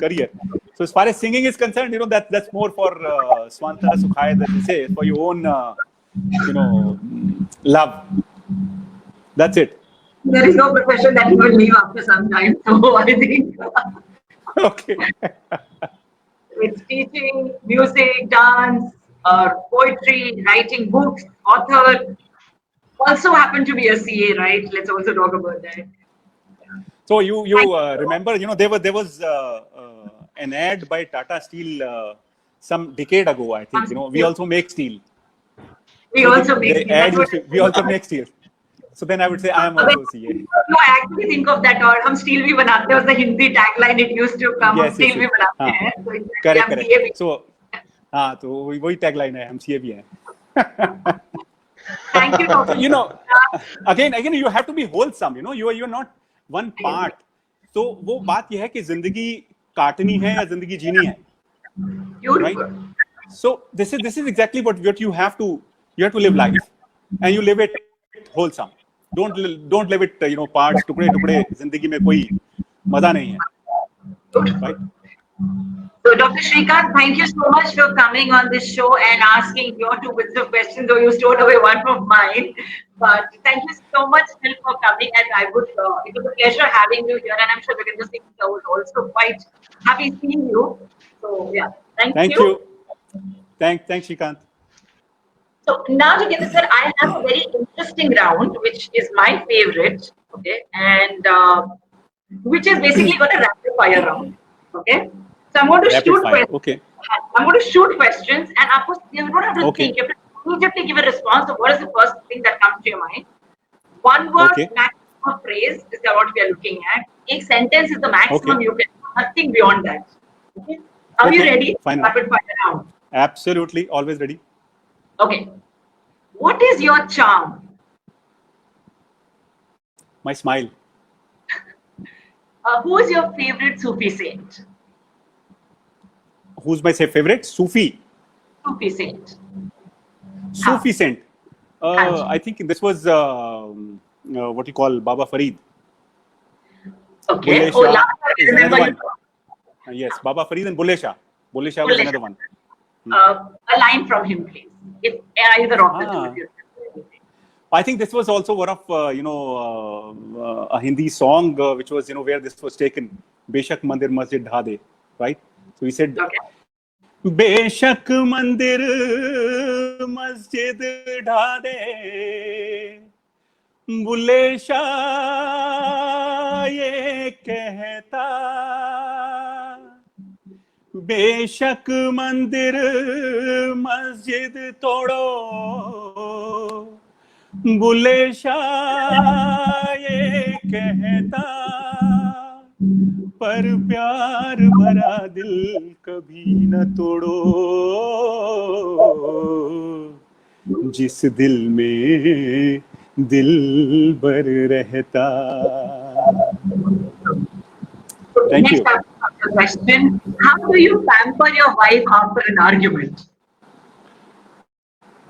career. So as far as singing is concerned, that's more for Swantara Sukhaya, that you say, for your own, love. That's it. There is no profession that you will leave after some time. So I think Okay. it's teaching, music, dance, poetry, writing books, author. also happen to be a CA, right? Let's also talk about that. So you remember, there was an ad by Tata Steel some decade ago, I think. We also make steel. We So also make the steel. ad That's used what to, we also make steel. So then I would say I am also CA. No, I actually think of that, और हम steel भी बनाते हैं, was the Hindi tagline it used to come, हम Yes, steel yes, भी yes. बनाते हाँ, हैं, so exactly correct, हम correct. CA भी. So हाँ, तो वही tagline है, हम CA भी हैं. Thank you, So, Dr. again, you have to be wholesome. You're not one part. So वो बात यह है कि जिंदगी काटनी है या जिंदगी जीनी है. Beautiful. So this is exactly what you have to live life, and you live it wholesome. Don't live it parts टुकड़े टुकड़े. जिंदगी में कोई मजा नहीं है. Right? So, Dr. Shrikant, thank you so much for coming on this show and asking your 2 bits of questions, though you stole away one from mine. But thank you so much still for coming, and it was a pleasure having you here, and I'm sure Vivinder Singh was also quite happy seeing you. So, yeah, Thank you. Thanks, Shrikant. So now, Jitendra sir, I have a very interesting round, which is my favorite, okay, and which is basically got a rapid fire round, okay. So I'm going to Rapid shoot fire. questions. Okay. I'm going to shoot questions, and of course, you don't have to Okay. think. You have to immediately give a response. So, what is the first thing that comes to your mind? One word, Okay. maximum phrase is what we are looking at. A sentence is the maximum Okay. you can. Nothing beyond that. Okay. Are you Okay, ready? fine. Rapid fire round. Absolutely, always ready. Okay. What is your charm? My smile. Who is your favorite Sufi saint? Who's my favorite? Sufi Saint. saint. Haan. I think this was what you call Baba Farid. Okay. Bulle Oh, Shah last time I is remember another you. one. Yes, Baba Farid and Bulle Shah. Bulle Shah was Bulle another Shah. one. A line from him, please. If either of the two. If you I think this was also one of a Hindi song which was where this was taken. Beshak Mandir Masjid Dha De, right? So he said, okay. बेशक मंदिर मस्जिद ढा दे बुल्ले शाह ये कहता बेशक मंदिर मस्जिद तोड़ो बुल्ले शाह ये कहता पर प्यार भरा दिल कभी न तोड़ो जिस दिल में दिल भर रहता. Thank Next you. question. How do you pamper your wife after an argument?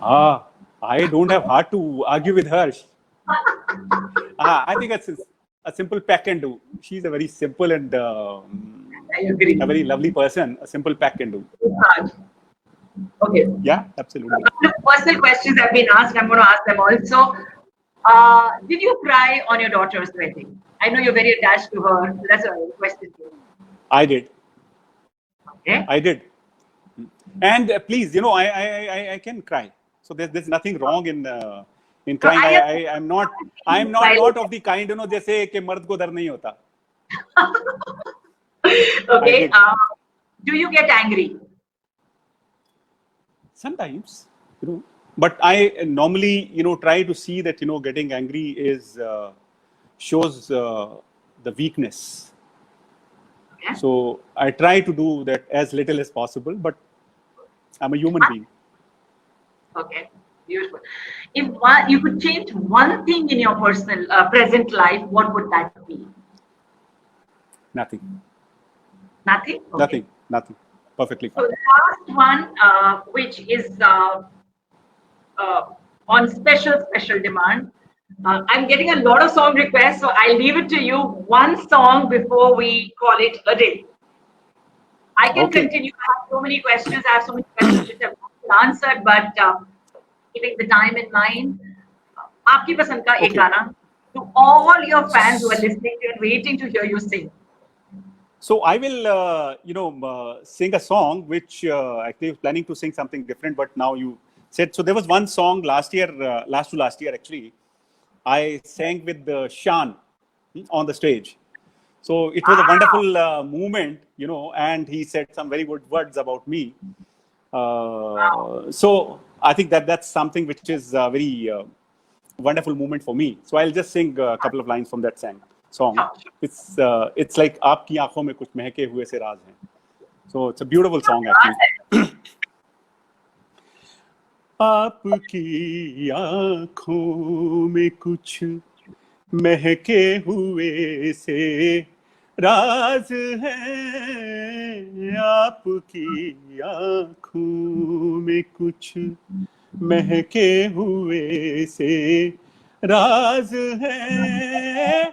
I don't have heart to argue with her. I think it's a simple pack and do. She's a very simple and I agree. a very lovely person. A simple pack and do. Okay. Yeah, absolutely. Personal questions have been asked. I'm going to ask them also. Did you cry on your daughter's wedding? I know you're very attached to her. So that's a question. I did. Okay. I did. And please, I can cry. So there's nothing wrong in crying. I'm not of the kind, जैसे कि मर्द को दर्द नहीं होता. Okay. Do you get angry? Sometimes, but I normally, try to see that, getting angry is shows the weakness. Okay. So I try to do that as little as possible, but I'm a human being. Okay, beautiful. If you could change one thing in your personal present life, what would that be? Nothing. Nothing? Okay. Nothing. Perfectly fine. So the last one, which is on special demand. I'm getting a lot of song requests, so I'll leave it to you. One song before we call it a day. I can continue. I have so many questions. I have so many questions which have not been answered, but keeping the time in mind, आपकी पसंद का एक गाना to all your fans who are listening to and waiting to hear you sing. So I will, sing a song which actually I was planning to sing something different, but now you said so. There was one song last to last year actually, I sang with Shan on the stage. So it was a wonderful moment, you know, and he said some very good words about me. So I think that that's something which is a very wonderful moment for me. So I'll just sing a couple of lines from that song. It's like "Aapki aankhon mein kuch mehke hue se raaz hain." So it's a beautiful song actually. आपकी आँखों में कुछ महके हुए से राज है, आपकी आँखों में कुछ महके हुए से राज है,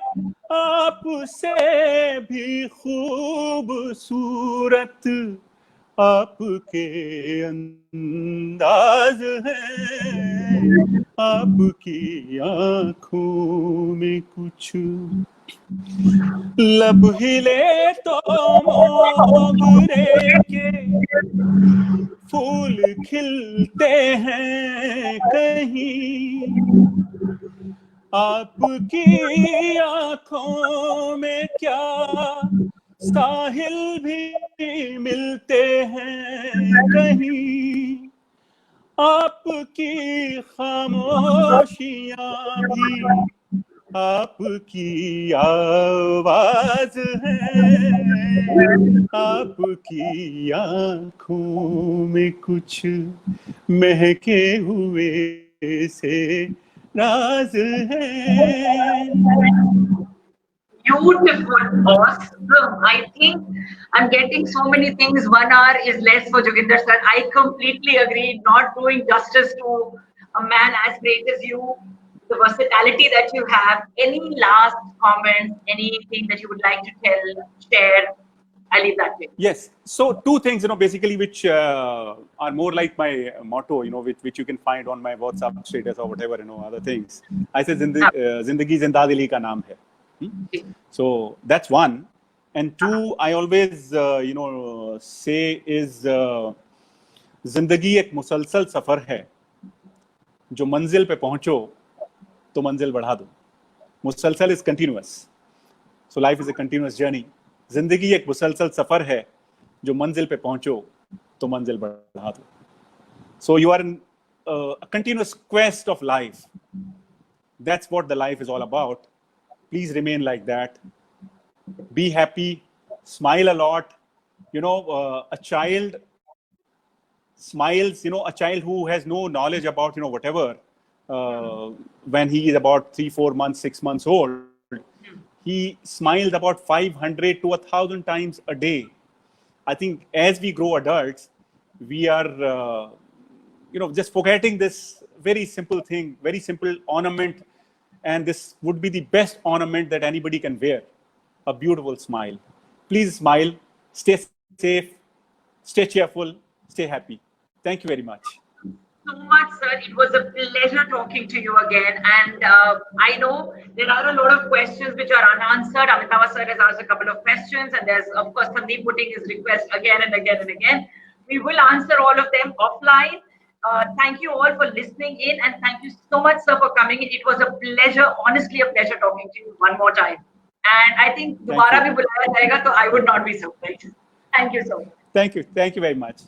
आपसे भी खूबसूरत आपके अंदाज है, आपकी आँखों में कुछ लब हिले तो मोगरे के फूल खिलते हैं कहीं, आपकी आँखों में क्या साहिल भी मिलते हैं कहीं, आपकी खामोशियाँ भी आपकी आवाज है, आपकी आँखों में कुछ महके हुए से राज है. Beautiful, awesome. I think I'm getting so many things. 1 hour is less for Joginder sir. I completely agree. Not doing justice to a man as great as you, the versatility that you have. Any last comments, anything that you would like to tell, share? I leave that to you. Yes. So two things, you know, basically which are more like my motto, you know, which you can find on my WhatsApp status or whatever, you know, other things. I say, Zindagi Zinda Dili ka naam hai. So that's one. And two, I always, you know, say is जिंदगी एक मुसलसल सफर है, जो मंजिल पे पहुंचो तो मंजिल बढ़ा दो. मुसलसल is continuous. So life is a continuous journey. जिंदगी एक मुसलसल सफर है, जो मंजिल पे पहुंचो तो मंजिल बढ़ा दो. So you are in a continuous quest of life. That's what the life is all about. Please remain like that. Be happy. Smile a lot. You know, a child smiles. You know, a child who has no knowledge about, you know, whatever. When he is about 3, 4 months, 6 months old, he smiles about 500 to 1,000 times a day. I think as we grow adults, we are, you know, just forgetting this very simple thing, very simple ornament. And this would be the best ornament that anybody can wear, a beautiful smile. Please smile, stay safe, stay cheerful, stay happy. Thank you very much. So much, sir. It was a pleasure talking to you again. And I know there are a lot of questions which are unanswered. Amitabh sir has asked a couple of questions, and there's, of course, Sandeep putting his request again and again and again. We will answer all of them offline. Thank you all for listening in, and thank you so much, sir, for coming in. It was a pleasure, honestly, a pleasure talking to you one more time. And I think, dobara bhi bulaya jayega, so I would not be surprised. Thank you so much. Thank you very much.